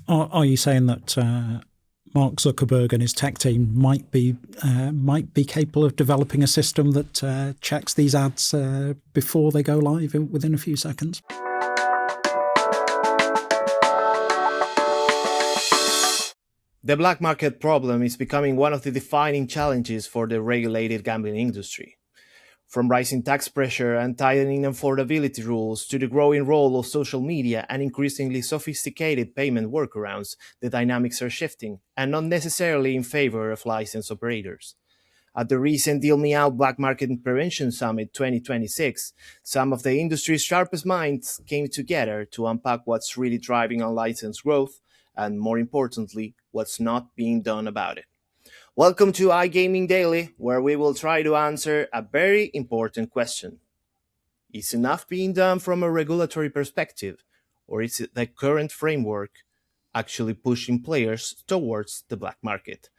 Are you saying that Mark Zuckerberg and his tech team might be capable of developing a system that checks these ads before they go live within a few seconds? The black market problem is becoming one of the defining challenges for the regulated gambling industry. From rising tax pressure and tightening affordability rules to the growing role of social media and increasingly sophisticated payment workarounds, the dynamics are shifting, and not necessarily in favor of licensed operators. At the recent DealMeOut Black Market Prevention Summit 2026, some of the industry's sharpest minds came together to unpack what's really driving unlicensed growth and, more importantly, what's not being done about it. Welcome to iGaming Daily, where we will try to answer a very important question. Is enough being done from a regulatory perspective, or is it the current framework actually pushing players towards the black market?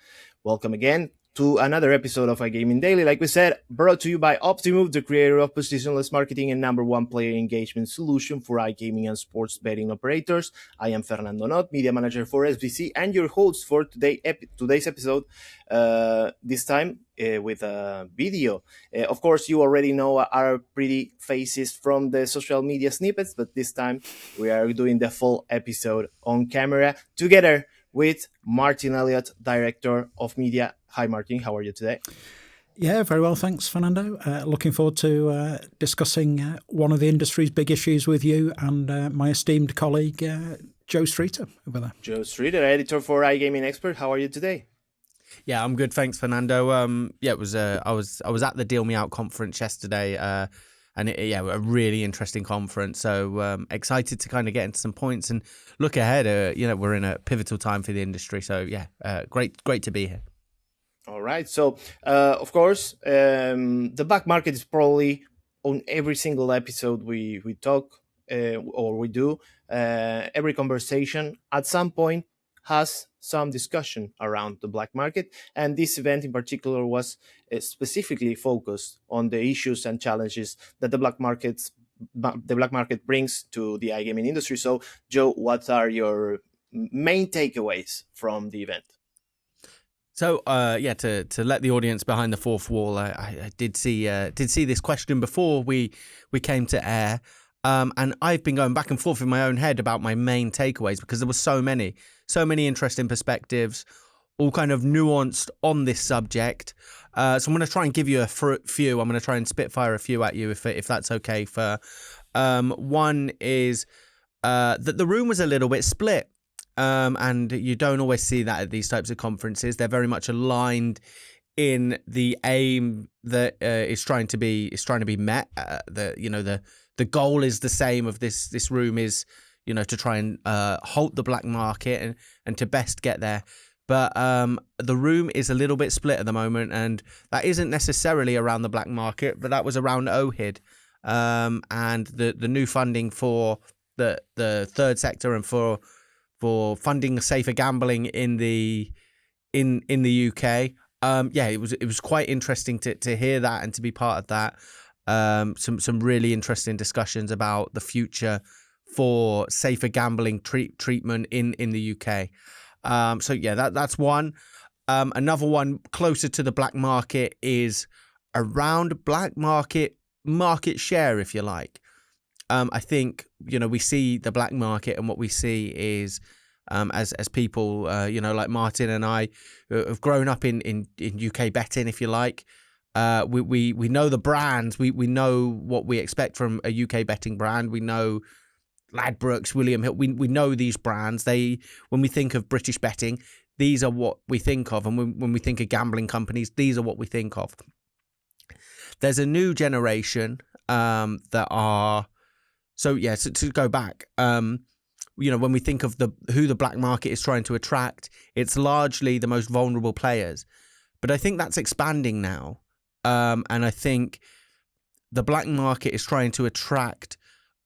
Welcome again to another episode of iGaming Daily. Like we said, brought to you by Optimove, the creator of positionless marketing and #1 player engagement solution for iGaming and sports betting operators. I am Fernando Not, media manager for SBC, and your host for today's episode. This time with a video. Of course, you already know our pretty faces from the social media snippets, but this time we are doing the full episode on camera together with Martin Elliott, Director of Media. Hi, Martin. How are you today? Yeah, very well. Thanks, Fernando. Looking forward to discussing one of the industry's big issues with you and my esteemed colleague, Joe Streeter over there. Joe Streeter, editor for iGaming Expert. How are you today? Yeah, I'm good. Thanks, Fernando. It was I was at the DealMeOut conference yesterday, and a really interesting conference. So excited to kind of get into some points and look ahead. We're in a pivotal time for the industry. So great to be here. All right. So of course, the black market is probably on every single episode we talk or we do. Every conversation at some point has some discussion around the black market, and this event in particular was specifically focused on the issues and challenges that the black market brings to the iGaming industry. So, Joe, what are your main takeaways from the event? So, to let the audience behind the fourth wall, I did see this question before we came to air, and I've been going back and forth in my own head about my main takeaways because there were so many interesting perspectives, all kind of nuanced on this subject. So I'm going to try and give you a few. I'm going to try and spitfire a few at you if that's okay. For one is that the room was a little bit split. And you don't always see that at these types of conferences. They're very much aligned in the aim that is trying to be met. The goal is the same of this room is to try and halt the black market and to best get there. But the room is a little bit split at the moment, and that isn't necessarily around the black market, but that was around OHID and the new funding for the third sector and for funding safer gambling in the UK. It was quite interesting to hear that and to be part of that. Some really interesting discussions about the future for safer gambling treatment in the UK. That's one. Another one closer to the black market is around black market share, if you like. I think, we see the black market, and what we see is, as people, like Martin and I have grown up in UK betting, if you like, we know the brands, we know what we expect from a UK betting brand. We know Ladbrokes, William Hill, we know these brands. When we think of British betting, these are what we think of. And when we think of gambling companies, these are what we think of. There's a new generation that are... So to go back, when we think of who the black market is trying to attract, it's largely the most vulnerable players. But I think that's expanding now. And I think the black market is trying to attract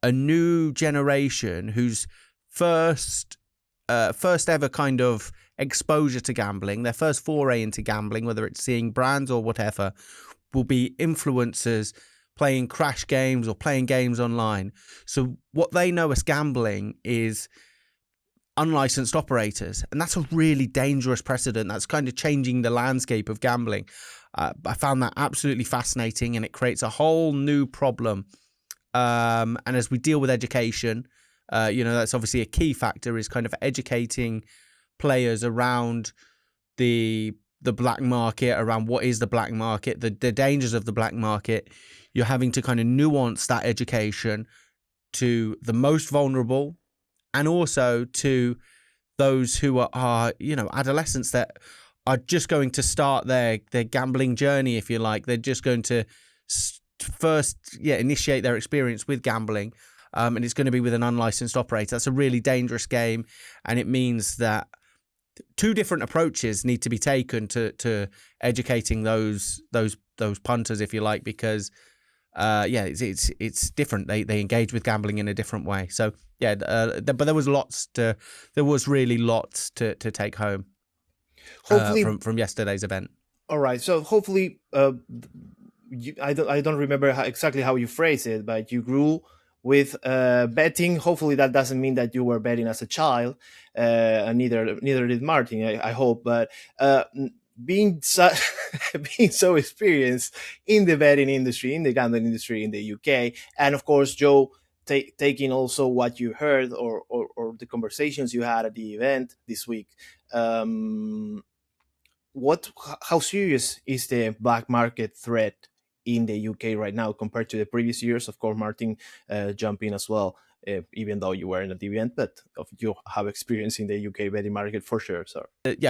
a new generation whose first ever kind of exposure to gambling, their first foray into gambling, whether it's seeing brands or whatever, will be influencers playing crash games or playing games online. So what they know as gambling is unlicensed operators. And that's a really dangerous precedent. That's kind of changing the landscape of gambling. I found that absolutely fascinating, and it creates a whole new problem. And as we deal with education, that's obviously a key factor, is kind of educating players around the black market, around what is the black market, the dangers of the black market. You're having to kind of nuance that education to the most vulnerable, and also to those who are adolescents that are just going to start their gambling journey, if you like. They're just going to first initiate their experience with gambling, and it's going to be with an unlicensed operator. That's a really dangerous game, and it means that two different approaches need to be taken to educating those punters, if you like, because it's different. They engage with gambling in a different way. So but there was really lots to take home hopefully from yesterday's event. All right, so hopefully I don't remember exactly how you phrase it, but you grew with betting. Hopefully that doesn't mean that you were betting as a child, and neither did Martin, I hope. But being so experienced in the betting industry, in the gambling industry in the UK, and of course, Joe, taking also what you heard or the conversations you had at the event this week. How serious is the black market threat in the UK right now compared to the previous years? Of course, Martin, jump in as well, even though you weren't at the event, but you have experience in the UK betting market for sure. So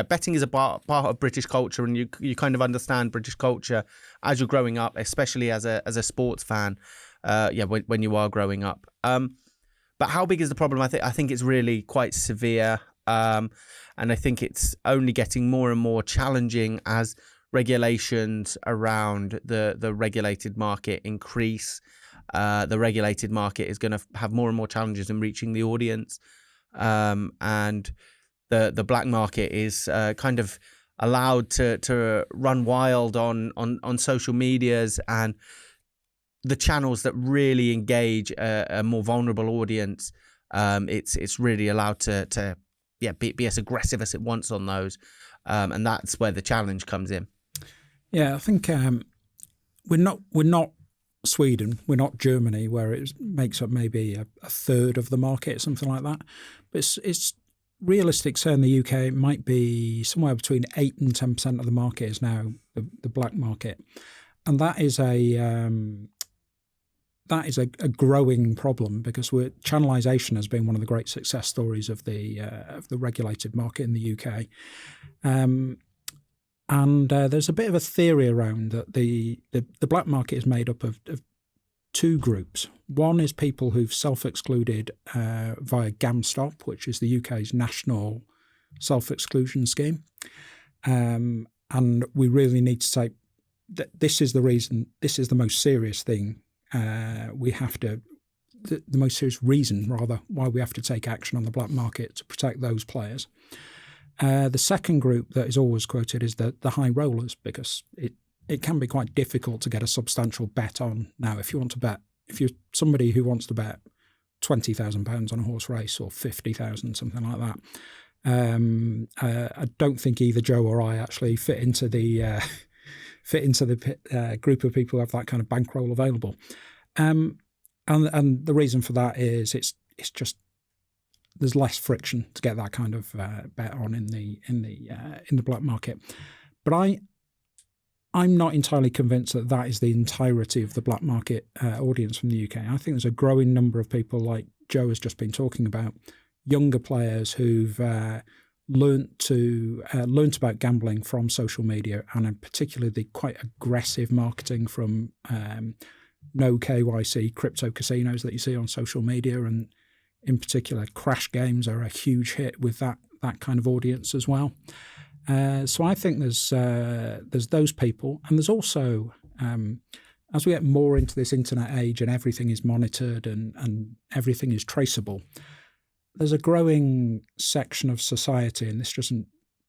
betting is a part of British culture, and you kind of understand British culture as you're growing up, especially as a sports fan. When you are growing up. But how big is the problem? I think it's really quite severe. And I think it's only getting more and more challenging as regulations around the regulated market increase. The regulated market is going to have more and more challenges in reaching the audience. And the black market is kind of allowed to run wild on social medias, and the channels that really engage a more vulnerable audience. It's really allowed to be as aggressive as it wants on those, and that's where the challenge comes in. Yeah, I think we're not Sweden, we're not Germany, where it makes up maybe a third of the market, something like that. But it's realistic. Say in the UK, it might be somewhere between 8 and 10% of the market is now the black market, and that is a growing problem, because channelization has been one of the great success stories of the regulated market in the UK. And there's a bit of a theory around that the black market is made up of two groups. One is people who've self-excluded via GamStop, which is the UK's national self-exclusion scheme. And we really need to say that this is the reason, this is the most serious thing. The most serious reason, rather, why we have to take action on the black market to protect those players. The second group that is always quoted is the high rollers, because it can be quite difficult to get a substantial bet on. Now, if you're somebody who wants to bet £20,000 on a horse race, or 50,000, something like that, I don't think either Joe or I actually fit into the group of people who have that kind of bankroll available. And the reason for that is it's just there's less friction to get that kind of bet on in the black market. But I'm not entirely convinced that is the entirety of the black market audience from the UK. I think there's a growing number of people, like Joe has just been talking about, younger players who've learnt about gambling from social media, and in particular the quite aggressive marketing from no KYC crypto casinos that you see on social media, and in particular crash games are a huge hit with that kind of audience as well. So I think there's those people, and there's also as we get more into this internet age and everything is monitored and everything is traceable, there's a growing section of society, and this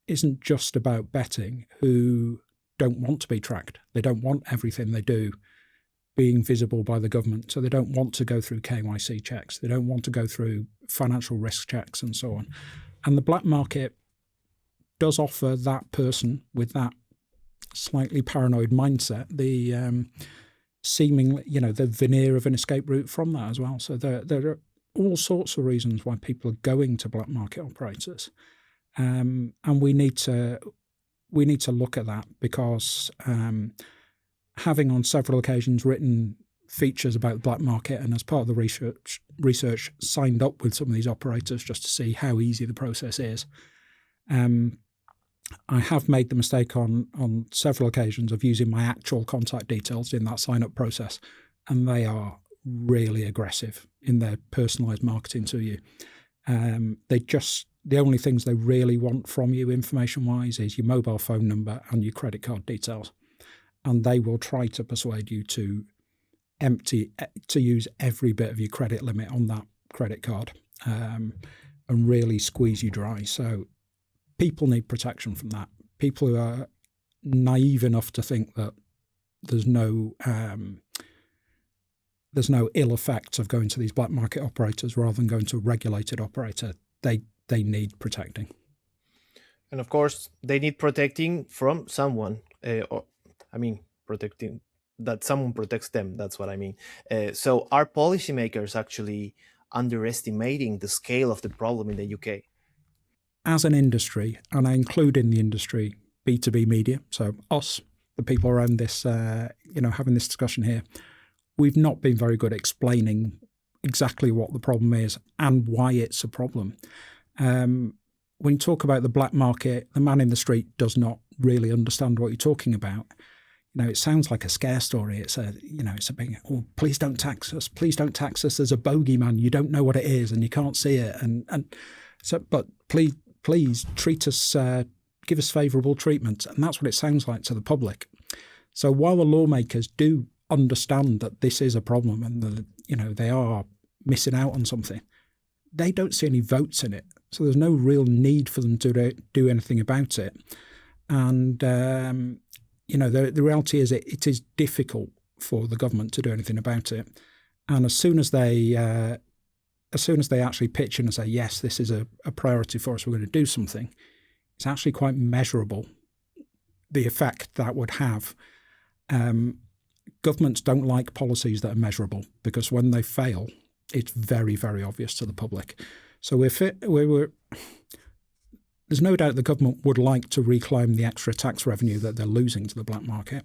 isn't just about betting, who don't want to be tracked. They don't want everything they do being visible by the government. So they don't want to go through KYC checks. They don't want to go through financial risk checks and so on. And the black market does offer that person with that slightly paranoid mindset the seemingly, the veneer of an escape route from that as well. So there are all sorts of reasons why people are going to black market operators, and we need to look at that, because having on several occasions written features about the black market, and as part of the research signed up with some of these operators just to see how easy the process is. I have made the mistake on several occasions of using my actual contact details in that sign-up process, and they are really aggressive in their personalised marketing to you. The only things they really want from you information-wise is your mobile phone number and your credit card details, and they will try to persuade you to use every bit of your credit limit on that credit card, and really squeeze you dry. So people need protection from that. People who are naive enough to think that there's no ill effects of going to these black market operators rather than going to a regulated operator, they need protecting. And of course, they need protecting from someone. Protecting that someone protects them. That's what I mean. So are policymakers actually underestimating the scale of the problem in the UK? As an industry, and I include in the industry B2B media, so us, the people around this, having this discussion here, we've not been very good at explaining exactly what the problem is and why it's a problem. When you talk about the black market, the man in the street does not really understand what you're talking about. It sounds like a scare story. It's a big, oh, please don't tax us. Please don't tax us. There's a bogeyman. You don't know what it is and you can't see it. But please treat us, give us favourable treatment. And that's what it sounds like to the public. So while the lawmakers do understand that this is a problem and they are missing out on something, they don't see any votes in it. So there's no real need for them to do anything about it. And the reality is it is difficult for the government to do anything about it. And as soon as they actually pitch in and say, yes, this is a priority for us, we're going to do something, it's actually quite measurable, the effect that would have. Governments don't like policies that are measurable, because when they fail, it's very, very obvious to the public. So there's no doubt the government would like to reclaim the extra tax revenue that they're losing to the black market.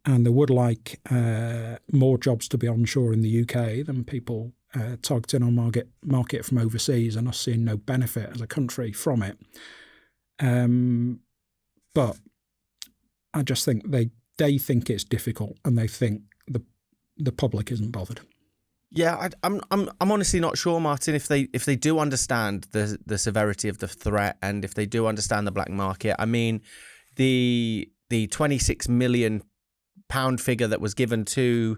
And they would like more jobs to be onshore in the UK than people targeting on market from overseas, and us seeing no benefit as a country from it. But I just think they think it's difficult, and they think the public isn't bothered. Yeah, I'm honestly not sure, Martin, if they do understand the severity of the threat, and if they do understand the black market. I mean, the £26 million figure that was given to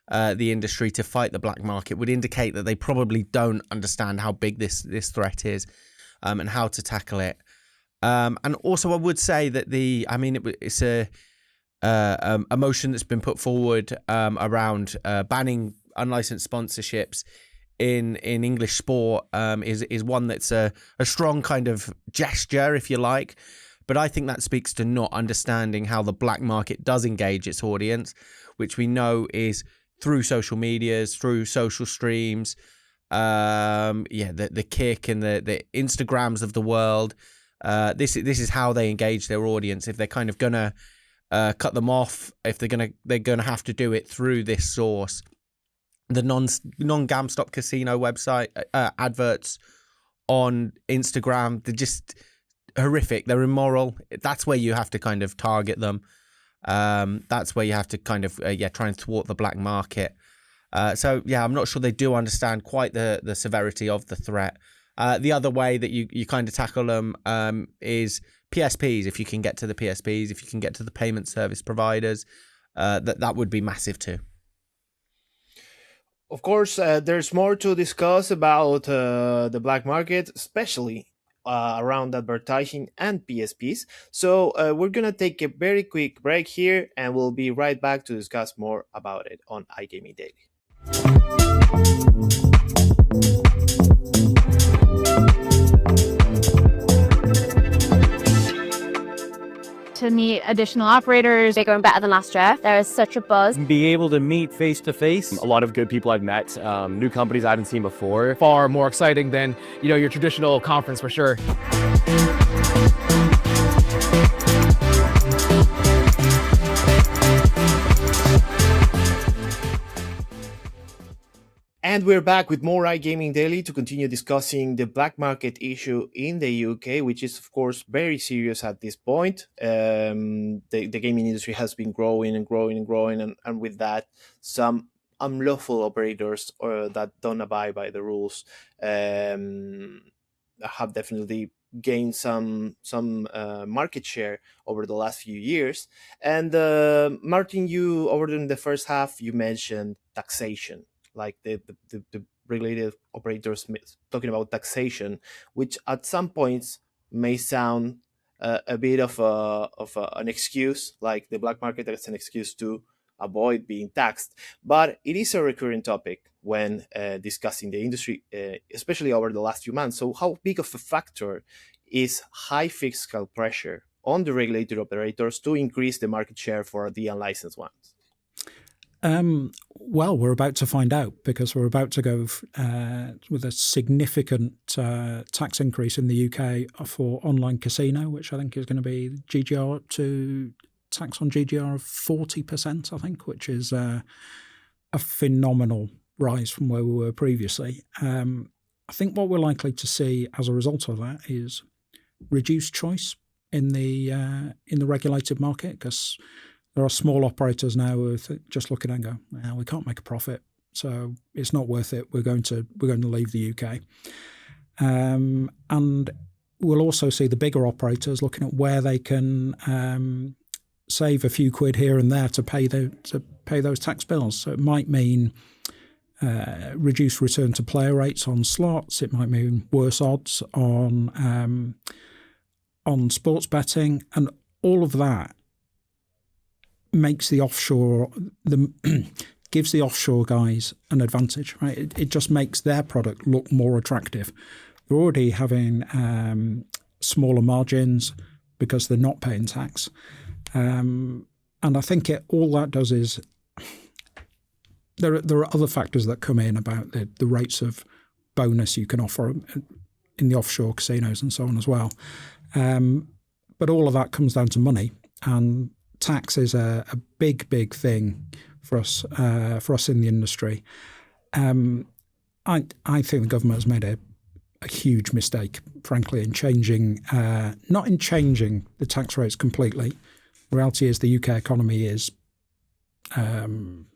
the industry to fight the black market would indicate that they probably don't understand how big this threat is, and how to tackle it. And also, I would say that it's a motion that's been put forward around banning unlicensed sponsorships in English sport is one that's a strong kind of gesture, if you like. But I think that speaks to not understanding how the black market does engage its audience, which we know is through social medias, through social streams, the Kick and the Instagrams of the world. This is how they engage their audience. If they're kind of gonna cut them off, if they're gonna have to do it through this source. The non-GameStop casino website adverts on Instagram, they're just horrific. They're immoral. That's where you have to kind of target them. That's where you have to kind of try and thwart the black market. I'm not sure they do understand quite the severity of the threat. The other way that you kind of tackle them is PSPs. If you can get to the PSPs, if you can get to the payment service providers, that would be massive too. Of course, there's more to discuss about the black market, especially around advertising and PSPs. So we're going to take a very quick break here, and we'll be right back to discuss more about it on iGaming Daily. to meet additional operators. Bigger and better than last year. There is such a buzz. Be able to meet face to face. A lot of good people I've met, new companies I hadn't seen before. Far more exciting than, your traditional conference for sure. And we're back with more iGaming Daily to continue discussing the black market issue in the UK, which is, of course, very serious at this point. The gaming industry has been growing and growing and growing, and with that, some unlawful operators that don't abide by the rules have definitely gained some market share over the last few years. And Martin, you over in the first half, you mentioned taxation. Like the regulated operators talking about taxation, which at some points may sound a bit of an excuse, like the black market as an excuse to avoid being taxed. But it is a recurring topic when discussing the industry, especially over the last few months. So how big of a factor is high fiscal pressure on the regulated operators to increase the market share for the unlicensed ones? Well, we're about to find out, because we're about to go with a significant tax increase in the UK for online casino, which I think is going to be GGR to tax on GGR of 40%, I think, which is a phenomenal rise from where we were previously. I think what we're likely to see as a result of that is reduced choice in the regulated market, because there are small operators now who just look at it and go, well, we can't make a profit, so it's not worth it. We're going to leave the UK. And we'll also see the bigger operators looking at where they can save a few quid here and there to pay those tax bills. So it might mean reduced return to player rates on slots. It might mean worse odds on sports betting, and all of that makes the offshore gives the offshore guys an advantage, right? It just makes their product look more attractive. They're already having smaller margins because they're not paying tax, and I think all that does is there are other factors that come in about the rates of bonus you can offer in the offshore casinos and so on as well. But all of that comes down to money, and tax is a big thing for us in the industry. I think the government has made a huge mistake, frankly, in changing not in changing the tax rates completely. The reality is the UK economy is. I'm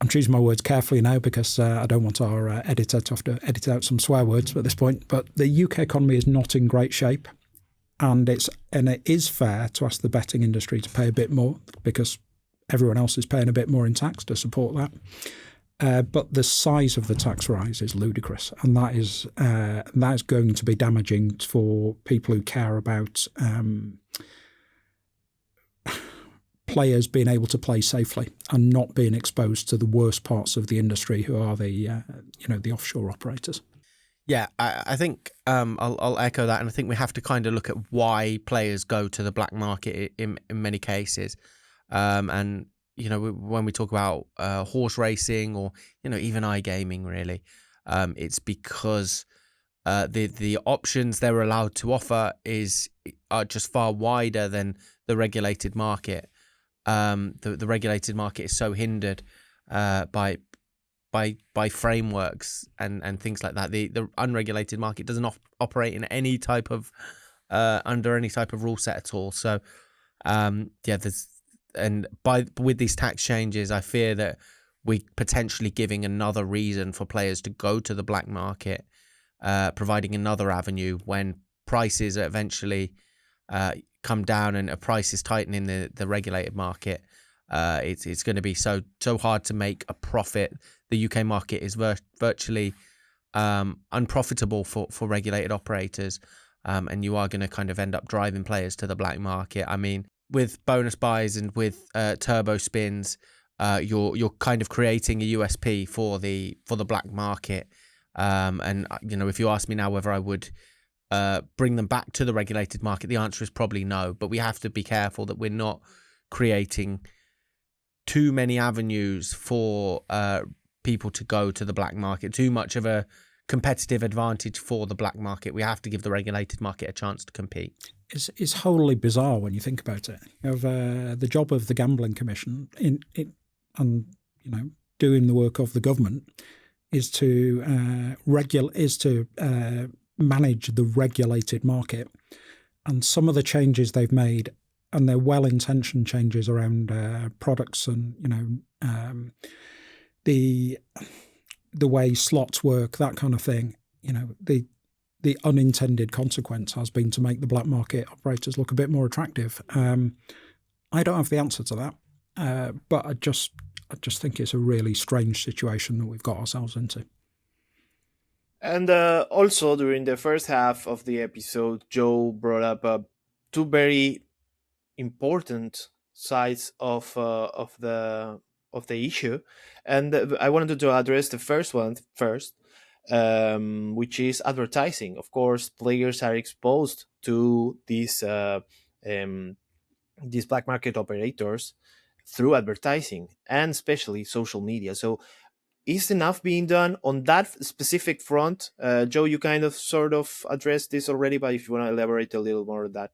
choosing my words carefully now because I don't want our editor to have to edit out some swear words at this point. But the UK economy is not in great shape. And it is fair to ask the betting industry to pay a bit more, because everyone else is paying a bit more in tax to support that. But the size of the tax rise is ludicrous, and that is going to be damaging for people who care about players being able to play safely and not being exposed to the worst parts of the industry, who are the offshore operators. Yeah, I think I'll echo that, and I think we have to kind of look at why players go to the black market in many cases. And when we talk about horse racing or even iGaming, really, it's because the options they're allowed to offer are just far wider than the regulated market. The regulated market is so hindered by frameworks and things like that. The unregulated market doesn't operate in any type of under any type of rule set at all. So with these tax changes, I fear that we potentially giving another reason for players to go to the black market, providing another avenue when prices eventually come down and a price is tightening the regulated market. It's going to be so hard to make a profit. The UK market is virtually unprofitable for regulated operators, and you are going to kind of end up driving players to the black market. I mean, with bonus buys and with turbo spins, you're kind of creating a USP for the black market. And if you ask me now whether I would bring them back to the regulated market? The answer is probably no, but we have to be careful that we're not creating too many avenues for people to go to the black market, too much of a competitive advantage for the black market. We have to give the regulated market a chance to compete. It's wholly bizarre when you think about it. The job of the Gambling Commission and doing the work of the government is to manage the regulated market, and some of the changes they've made, and they're well-intentioned changes around products and the way slots work, that kind of thing. The unintended consequence has been to make the black market operators look a bit more attractive. I don't have the answer to that, but I just think it's a really strange situation that we've got ourselves into. And also during the first half of the episode, Joe brought up two very important sides of the issue, and I wanted to address the first one first, which is advertising. Of course, players are exposed to these black market operators through advertising and especially social media. So is enough being done on that specific front? Joe, you kind of sort of addressed this already, but if you want to elaborate a little more on that.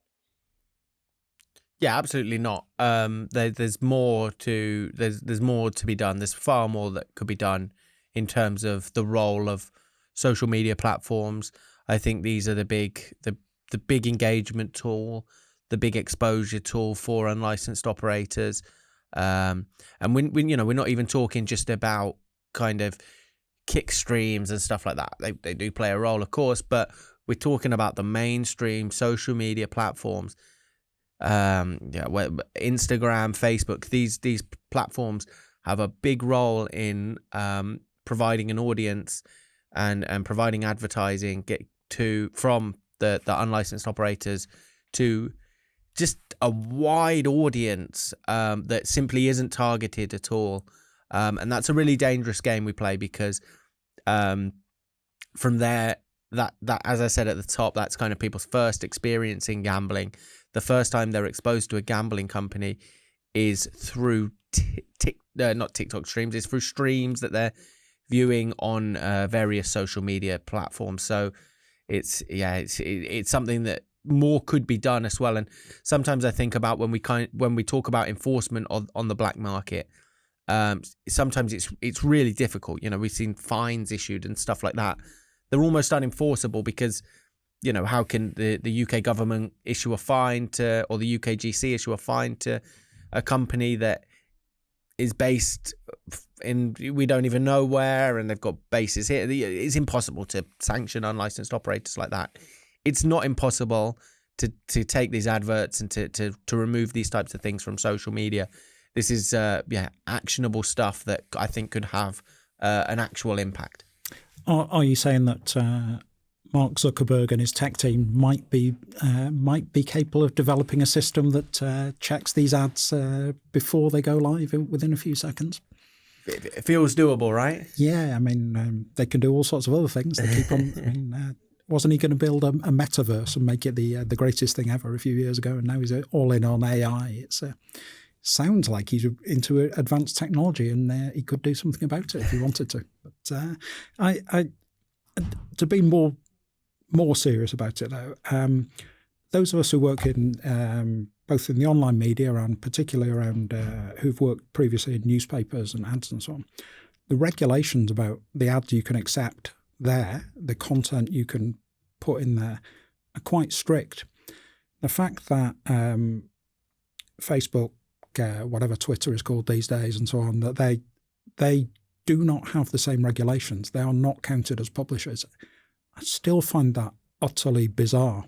Yeah, absolutely not. There's more to be done. There's far more that could be done in terms of the role of social media platforms. I think these are the big engagement tool, the big exposure tool for unlicensed operators. And we're not even talking just about kind of kick streams and stuff like that. They do play a role, of course, but we're talking about the mainstream social media platforms. Instagram, Facebook, these platforms have a big role in providing an audience and providing advertising from the unlicensed operators to just a wide audience that simply isn't targeted at all. And that's a really dangerous game we play, because from there, that as I said at the top, that's kind of people's first experience in gambling. The first time they're exposed to a gambling company is through not TikTok streams, it's through streams that they're viewing on various social media platforms. So it's something that more could be done as well. And sometimes I think about when we talk about enforcement on the black market, sometimes it's really difficult. We've seen fines issued and stuff like that. They're almost unenforceable because, how can the UK government issue a fine or the UKGC issue a fine to a company that is based in we don't even know where, and they've got bases here? It's impossible to sanction unlicensed operators like that. It's not impossible to take these adverts and to remove these types of things from social media. This is actionable stuff that I think could have an actual impact. Are you saying that Mark Zuckerberg and his tech team might be capable of developing a system that checks these ads before they go live within a few seconds? It feels doable, right? Yeah, I mean, they can do all sorts of other things. They keep on. Wasn't he going to build a metaverse and make it the greatest thing ever a few years ago? And now he's all in on AI. It sounds like he's into advanced technology, and he could do something about it if he wanted to. But to be more serious about it, though, those of us who work in both in the online media and particularly around who've worked previously in newspapers and ads and so on, the regulations about the ads you can accept there, the content you can put in there, are quite strict. The fact that Facebook, whatever Twitter is called these days and so on, that they do not have the same regulations. They are not counted as publishers. I still find that utterly bizarre.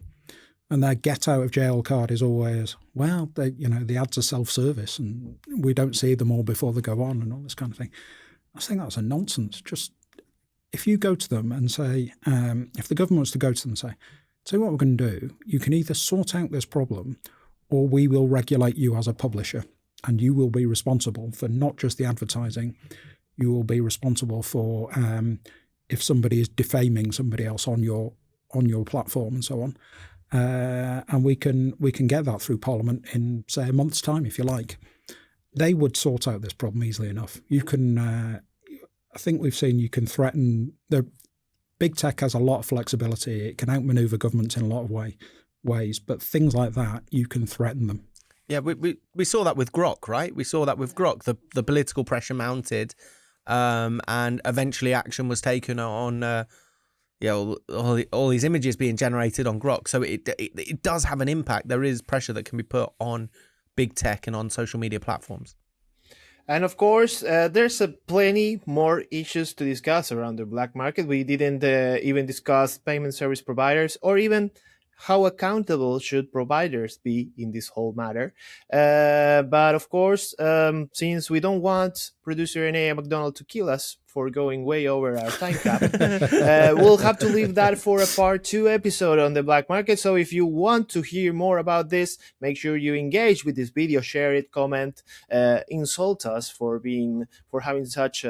And their get out of jail card is always, well, the ads are self-service and we don't see them all before they go on and all this kind of thing. I think that's a nonsense. Just if you go to them and say, if the government was to go to them and say, tell you what we're going to do, you can either sort out this problem or we will regulate you as a publisher, and you will be responsible for not just the advertising, you will be responsible for if somebody is defaming somebody else on your on your platform and so on. And we can get that through Parliament in, say, a month's time, if you like. They would sort out this problem easily enough. You can, I think we've seen, you can threaten. The big tech has a lot of flexibility. It can outmaneuver governments in a lot of ways, but things like that, you can threaten them. Yeah, we saw that with Grok, right? We saw that with Grok. The political pressure mounted, and eventually action was taken on. All these images being generated on Grok. So it does have an impact. There is pressure that can be put on big tech and on social media platforms. And of course, there's plenty more issues to discuss around the black market. We didn't even discuss payment service providers, or even how accountable should providers be in this whole matter. But of course, since we don't want producer N.A. McDonald to kill us for going way over our time cap, we'll have to leave that for a part 2 episode on the black market. So if you want to hear more about this, make sure you engage with this video, share it, comment, insult us for having such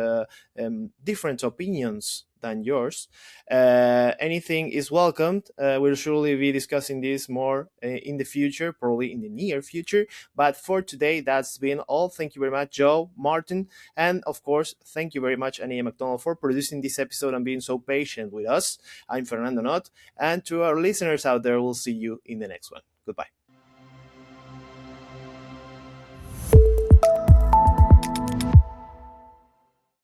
different opinions than yours. Anything is welcomed. We'll surely be discussing this more in the future, probably in the near future. But for today, that's been all. Thank you very much, Joe, Martin, and of course, thank you very much, N.A. McDonald, for producing this episode and being so patient with us. I'm Fernando Not, and to our listeners out there, we'll see you in the next one. Goodbye.